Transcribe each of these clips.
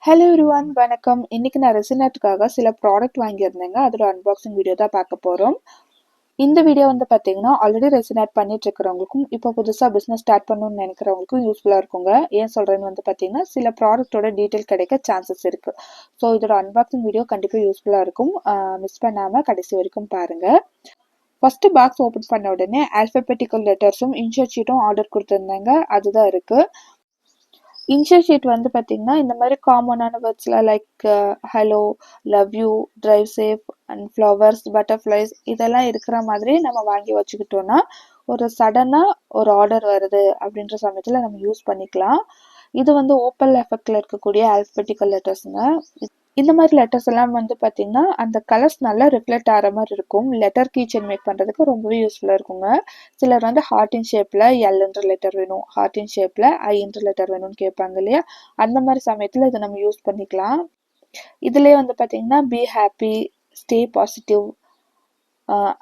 Hello everyone, வணக்கம். இன்னைக்கு நான் ரெசினேட்டுக்காக சில ப்ராடக்ட் வாங்கியிருந்தேங்க. அதோட அன்பாக்சிங் வீடியோ தான் பார்க்க போகிறோம். இந்த வீடியோ வந்து பார்த்தீங்கன்னா ஆல்ரெடி ரெசினேட் பண்ணிட்டு இருக்கிறவங்களுக்கும் இப்போ புதுசாக பிஸ்னஸ் ஸ்டார்ட் பண்ணணும்னு நினைக்கிறவங்களுக்கும் யூஸ்ஃபுல்லாக இருக்குங்க. ஏன் சொல்கிறேன்னு வந்து பார்த்தீங்கன்னா சில ப்ராடக்ட்டோட டீட்டெயில் கிடைக்க சான்சஸ் இருக்குது. ஸோ இதோட அன்பாக்சிங் வீடியோ கண்டிப்பாக யூஸ்ஃபுல்லாக இருக்கும். மிஸ் பண்ணாமல் கடைசி வரைக்கும் பாருங்கள். ஃபஸ்ட்டு பாக்ஸ் ஓப்பன் பண்ண உடனே ஆல்ஃபபெட்டிக்கல் லெட்டர்ஸும் இன்ஷர்ட் ஷீட்டும் ஆர்டர் கொடுத்துருந்தாங்க. அதுதான் இருக்குது. இன்ஷியல் ஷீட் வந்து பார்த்தீங்கன்னா இந்த மாதிரி காமனான வேர்ட்ஸில் like hello, love you, drive safe and flowers, butterflies இதெல்லாம் இருக்கிற மாதிரி நம்ம வாங்கி வச்சுக்கிட்டோன்னா ஒரு சடனாக ஒரு ஆர்டர் வருது அப்படின்ற சமயத்தில் நம்ம யூஸ் பண்ணிக்கலாம். இது வந்து ஓப்பல் எஃபெக்டில் இருக்கக்கூடிய ஆல்ஃபபெட்டிக்கல் லெட்டர்ஸுங்க. இந்த மாதிரி லெட்டர்ஸ் எல்லாம் வந்து பார்த்தீங்கன்னா அந்த கலர்ஸ் நல்லா ரிஃப்ளெக்ட் ஆகிற மாதிரி இருக்கும். லெட்டர் கீச்சன் மேக் பண்ணுறதுக்கு ரொம்பவே யூஸ்ஃபுல்லாக இருக்குங்க. சிலர் வந்து ஹார்டின் ஷேப்பில் எல்ன்ற லெட்டர் வேணும், ஹார்டின் ஷேப்பில் ஐன்ற லெட்டர் வேணும்னு கேட்பாங்க இல்லையா? அந்த மாதிரி சமயத்தில் இதை நம்ம யூஸ் பண்ணிக்கலாம். இதுலேயே வந்து பார்த்தீங்கன்னா be happy, stay positive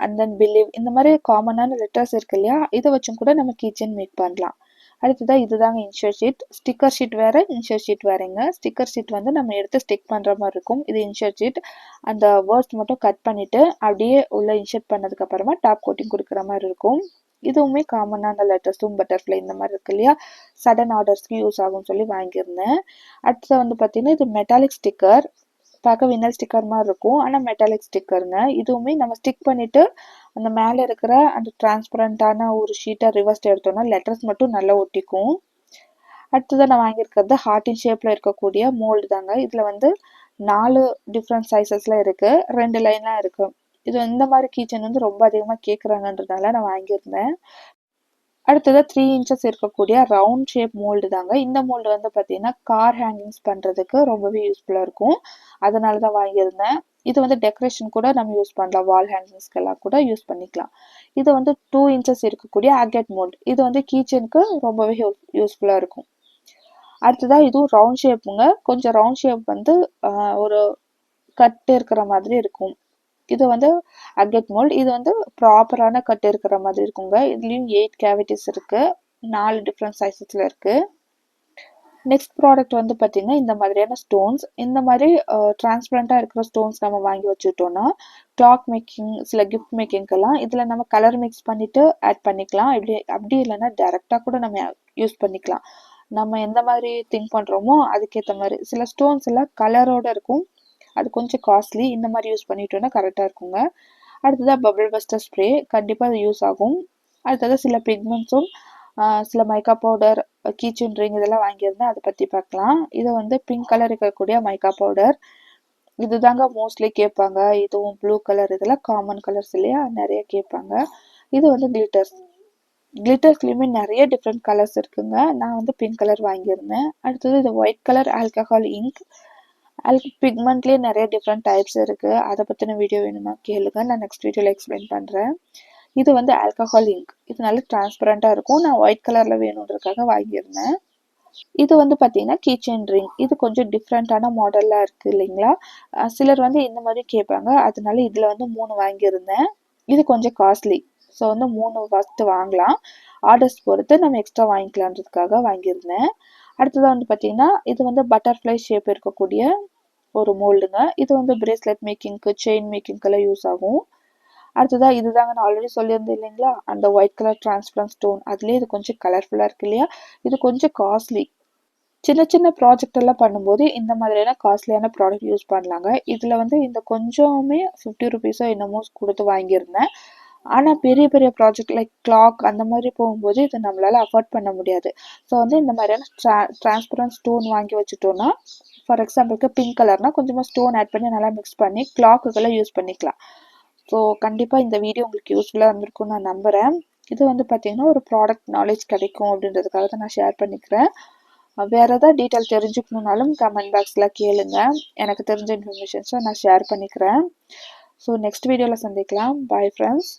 and then believe இந்த மாதிரி காமனான லெட்டர்ஸ் இருக்கு இல்லையா? இதை வச்சும் கூட நம்ம கீச்சன் மேக் பண்ணலாம். அடுத்ததாக இதுதாங்க இன்ஷர்ட் ஷீட். ஸ்டிக்கர் ஷீட் வேறு, இன்ஷர்ட் ஷீட் வேறுங்க. ஸ்டிக்கர் ஷீட் வந்து நம்ம எடுத்து ஸ்டிக் பண்ணுற மாதிரி இருக்கும். இது இன்ஷர்ட் ஷீட். அந்த வேர்ட்ஸ் மட்டும் கட் பண்ணிவிட்டு அப்படியே உள்ளே இன்ஷர்ட் பண்ணதுக்கப்புறமா டாப் கோட்டிங் கொடுக்குற மாதிரி இருக்கும். இதுவுமே காமனான லெட்டர்ஸும் பட்டர்ஃப்ளை இந்த மாதிரி இருக்கு இல்லையா? சடன் ஆர்டர்ஸ்க்கு யூஸ் ஆகும்னு சொல்லி வாங்கியிருந்தேன். அடுத்தது வந்து பார்த்தீங்கன்னா இது மெட்டாலிக் ஸ்டிக்கர். பார்க்க வினல் ஸ்டிக்கர் மாதிரி இருக்கும், ஆனால் மெட்டாலிக் ஸ்டிக்கருங்க. இதுவுமே நம்ம ஸ்டிக் பண்ணிவிட்டு அந்த மேலே இருக்கிற அந்த டிரான்ஸ்பரண்டான ஒரு ஷீட்டை ரிவர்ஸ்ட் எடுத்தோம்னா லெட்டர்ஸ் மட்டும் நல்லா ஒட்டிக்கும். அடுத்ததாக நான் வாங்கியிருக்கிறது ஹார்ட்டின் ஷேப்பில் இருக்கக்கூடிய மோல்டு தாங்க. இதில் வந்து 4 டிஃப்ரெண்ட் சைஸஸில் இருக்குது, 2 லைன்லாம் இருக்குது. இது இந்த மாதிரி கீச்சன் வந்து ரொம்ப அதிகமாக கேட்குறாங்கன்றதுனால நான் வாங்கியிருந்தேன். அடுத்தது 3 இன்ச்சஸ் இருக்கக்கூடிய ரவுண்ட் ஷேப் மோல்டு தாங்க. இந்த மோல்டு வந்து பார்த்தீங்கன்னா கார் ஹேங்கிங்ஸ் பண்ணுறதுக்கு ரொம்பவே யூஸ்ஃபுல்லாக இருக்கும், அதனால தான் வாங்கியிருந்தேன். இது வந்து டெக்கரேஷன் கூட நம்ம யூஸ் பண்ணலாம், வால் ஹேங்கிங்ஸ்க்கெல்லாம் கூட யூஸ் பண்ணிக்கலாம். இது வந்து 2 இன்ச்சஸ் இருக்கக்கூடிய ஆகேட் மோல்டு. இது வந்து கீச்சனுக்கு ரொம்பவே யூஸ்ஃபுல்லாக இருக்கும். அடுத்ததாக இதுவும் ரவுண்ட் ஷேப்புங்க. கொஞ்சம் ரவுண்ட் ஷேப் வந்து ஒரு கட்டு இருக்கிற மாதிரி இருக்கும். இது வந்து அகெட் மோல்ட். இது வந்து ப்ராப்பரான கட் இருக்கிற மாதிரி இருக்குங்க. இதுலேயும் 8 கேவிட்டிஸ் இருக்குது, 4 டிஃப்ரெண்ட் சைஸஸில் இருக்குது. நெக்ஸ்ட் ப்ராடக்ட் வந்து பார்த்திங்கன்னா இந்த மாதிரியான ஸ்டோன்ஸ். இந்த மாதிரி டிரான்ஸ்பரண்ட்டாக இருக்கிற ஸ்டோன்ஸ் நம்ம வாங்கி வச்சுட்டோன்னா கிளாக் மேக்கிங், சில கிஃப்ட் மேக்கிங்கெல்லாம் இதில் நம்ம கலர் மிக்ஸ் பண்ணிவிட்டு ஆட் பண்ணிக்கலாம். அப்படி இல்லைன்னா டேரெக்டாக கூட நம்ம யூஸ் பண்ணிக்கலாம். நம்ம எந்த மாதிரி திங்க் பண்ணுறோமோ அதுக்கேற்ற மாதிரி. சில ஸ்டோன்ஸ் எல்லாம் கலரோடு இருக்கும், அது கொஞ்சம் காஸ்ட்லி. இந்த மாதிரி யூஸ் பண்ணிட்டோன்னா கரெக்டாக இருக்குங்க. அடுத்ததாக பபிள் பஸ்டர் ஸ்ப்ரே, கண்டிப்பாக அது யூஸ் ஆகும். அடுத்தது சில பிக்மெண்ட்ஸும் சில மைக்கா பவுடர், கீச்சன் ரிங் இதெல்லாம் வாங்கியிருந்தேன், அதை பற்றி பார்க்கலாம். இது வந்து பிங்க் கலர் இருக்கக்கூடிய மைக்கா பவுடர். இது தாங்க மோஸ்ட்லி கேட்பாங்க. இதுவும் ப்ளூ கலர், இதெல்லாம் காமன் கலர்ஸ் இல்லையா, நிறைய கேட்பாங்க. இது வந்து கிளிட்டர்ஸ். கிளிட்டர்ஸ்லேயுமே நிறைய டிஃப்ரெண்ட் கலர்ஸ் இருக்குங்க. நான் வந்து பிங்க் கலர் வாங்கியிருந்தேன். அடுத்தது இது ஒயிட் கலர் ஆல்கஹால் இங்க். பிக்மெண்ட்லேயே நிறைய டிஃப்ரெண்ட் டைப்ஸ் இருக்குது. அதை பற்றின வீடியோ வேணுமா கேளுங்க, நான் நெக்ஸ்ட் வீடியோவில் எக்ஸ்பிளைன் பண்ணுறேன். இது வந்து ஆல்கஹால் இங்க். இது நல்லா டிரான்ஸ்பரண்ட்டாக இருக்கும். நான் ஒயிட் கலரில் வேணுன்றதுக்காக வாங்கியிருந்தேன். இது வந்து பார்த்தீங்கன்னா கீச்சன் ரிங். இது கொஞ்சம் டிஃப்ரெண்ட்டான மாடலாக இருக்குது இல்லைங்களா? சிலர் வந்து இந்த மாதிரி கேட்பாங்க, அதனால இதில் வந்து 3 வாங்கியிருந்தேன். இது கொஞ்சம் காஸ்ட்லி, ஸோ வந்து 3 ஃபஸ்ட்டு வாங்கலாம், ஆர்டர்ஸ் பொறுத்து நம்ம எக்ஸ்ட்ரா வாங்கிக்கலான்றதுக்காக வாங்கியிருந்தேன். அடுத்ததாக வந்து பார்த்தீங்கன்னா இது வந்து பட்டர்ஃப்ளை ஷேப் இருக்கக்கூடிய ஒரு மோல்டுங்க. இது வந்து பிரேஸ்லெட் மேக்கிங்க்கு, செயின் மேக்கிங்க்கெல்லாம் யூஸ் ஆகும். அடுத்ததாக இதுதாங்க நான் ஆல்ரெடி சொல்லியிருந்தேன் இல்லைங்களா, அந்த ஒயிட் கலர் டிரான்ஸ்பரண்ட் ஸ்டோன். அதுலேயே இது கொஞ்சம் கலர்ஃபுல்லாக இருக்கு இல்லையா? இது கொஞ்சம் காஸ்ட்லி. சின்ன சின்ன ப்ராஜெக்ட் எல்லாம் பண்ணும்போது இந்த மாதிரியான காஸ்ட்லியான ப்ராடக்ட் யூஸ் பண்ணலாங்க. இதில் வந்து இந்த கொஞ்சமே 50 ருபீஸோ என்னமோ கொடுத்து வாங்கியிருந்தேன். ஆனால் பெரிய பெரிய ப்ராஜெக்ட் லைக் கிளாக் அந்த மாதிரி போகும்போது இதை நம்மளால் அஃபோர்ட் பண்ண முடியாது. ஸோ வந்து இந்த மாதிரியான டிரான்ஸ்பரண்ட் ஸ்டோன் வாங்கி வச்சுட்டோன்னா, ஃபார் எக்ஸாம்பிளுக்கு பிங்க் கலர்னால் கொஞ்சமாக ஸ்டோன் ஆட் பண்ணி நல்லா மிக்ஸ் பண்ணி கிளாக்குக்கெல்லாம் யூஸ் பண்ணிக்கலாம். ஸோ கண்டிப்பாக இந்த வீடியோ உங்களுக்கு யூஸ்ஃபுல்லாக இருந்திருக்கும்னு நான் நம்புகிறேன். இது வந்து பார்த்திங்கன்னா ஒரு ப்ராடக்ட் நாலேஜ் கிடைக்கும் அப்படின்றதுக்காக தான் நான் ஷேர் பண்ணிக்கிறேன். வேறு ஏதாவது டீட்டெயில் தெரிஞ்சுக்கணுன்னாலும் கமெண்ட் பாக்ஸில் கேளுங்க, எனக்கு தெரிஞ்ச இன்ஃபர்மேஷன்ஸை நான் ஷேர் பண்ணிக்கிறேன். ஸோ நெக்ஸ்ட் வீடியோவில் சந்திக்கலாம். Bye friends.